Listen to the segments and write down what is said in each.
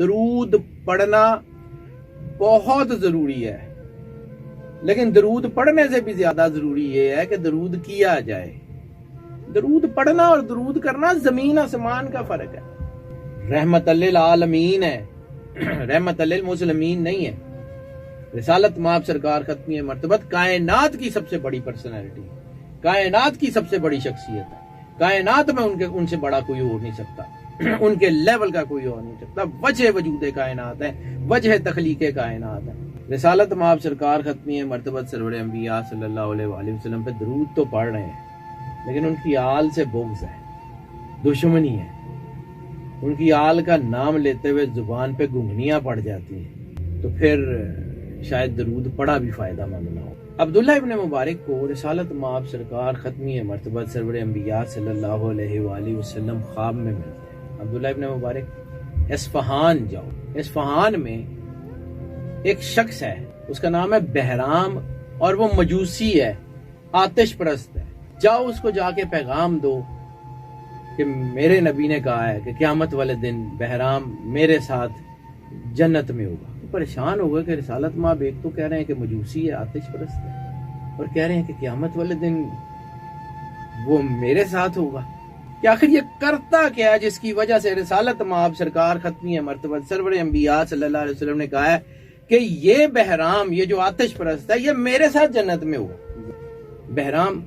درود پڑھنا بہت ضروری ہے، لیکن درود پڑھنے سے بھی زیادہ ضروری یہ ہے کہ درود کیا جائے۔ درود پڑھنا اور درود کرنا زمین آسمان کا فرق ہے۔ رحمت للعالمین ہے، رحمت للمسلمین نہیں ہے۔ رسالت مآب سرکار ختمی مرتبت کائنات کی سب سے بڑی پرسنالٹی، کائنات کی سب سے بڑی شخصیت ہے۔ کائنات میں ان سے بڑا کوئی ہو نہیں سکتا، ان کے لیول کا کوئی ہو نہیں سکتا۔ وجہ وجود کائنات ہے، وجہ تخلیق کائنات ہے۔ رسالت مآب سرکار ختمی مرتبت سرور انبیاء صلی اللہ علیہ وآلہ وسلم پہ درود تو پڑھ رہے ہیں، لیکن ان کی آل سے بغض ہے، دشمنی ہے۔ ان کی آل کا نام لیتے ہوئے زبان پہ گنگنیاں پڑ جاتی ہیں، تو پھر شاید درود پڑھا بھی فائدہ مند نہ ہو۔ عبداللہ ابن مبارک کو رسالت مآب سرکار ختمی مرتبت سرور انبیاء صلی اللہ علیہ وآلہ وسلم خواب میں ملتے ہیں۔ عبداللہ ابن مبارک اصفہان جاؤ، اصفہان میں ایک شخص ہے، اس کا نام ہے بہرام، اور وہ مجوسی ہے، آتش پرست ہے۔ جاؤ اس کو جا کے پیغام دو کہ میرے نبی نے کہا ہے کہ قیامت والے دن بہرام میرے ساتھ جنت میں ہوگا۔ پریشان ہو گئے کہ رسالت مآب ایک تو کہہ رہے ہیں کہ مجوسی ہے، آتش پرست ہے، اور کہہ رہے ہیں کہ قیامت والے دن وہ میرے ساتھ ہوگا، کہ آخر یہ کرتا کیا جس کی وجہ سے رسالت مآب سرکار ختمی مرتبت سرور انبیاء صلی اللہ علیہ وسلم نے کہا ہے کہ یہ بہرام، یہ جو آتش پرست ہے، یہ میرے ساتھ جنت میں ہوگا۔ بہرام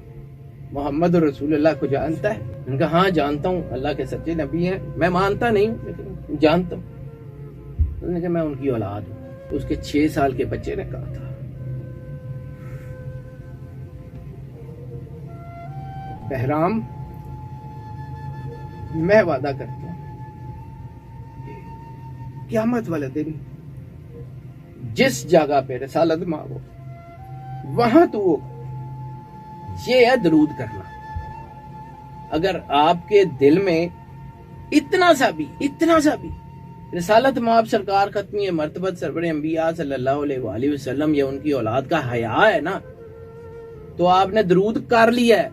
محمد رسول اللہ کو جانتا ہے؟ ان کا ہاں جانتا ہوں، اللہ کے سچے نبی ہیں، میں مانتا نہیں ہوں لیکن جانتا ہوں۔ انہوں نے کہا میں ان کی اولاد ہوں۔ اس کے 6 سال کے بچے نے کہا تھا بہرام میں وعدہ کرتا ہوں قیامت والے دن جس جگہ پہ رسالت مآب ہو وہاں تو یہ ہے درود کرنا۔ اگر آپ کے دل میں اتنا سا بھی رسالت مآب سرکار ختمی مرتبت سرور انبیاء صلی اللہ علیہ وآلہ وسلم یا ان کی اولاد کا حیا ہے نا، تو آپ نے درود کر لیا ہے،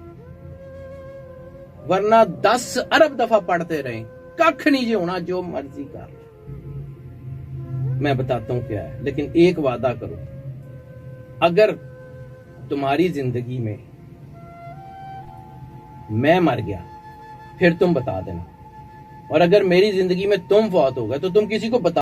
ورنہ 10 ارب دفعہ پڑھتے رہیں، ککھ نہیں جی ہونا، جو مرضی کر لیں۔ میں بتاتا ہوں کیا ہے، لیکن ایک وعدہ کرو، اگر تمہاری زندگی میں میں مر گیا پھر تم بتا دینا، اور اگر میری زندگی میں تم فوت ہو گئے تو تم کسی کو بتا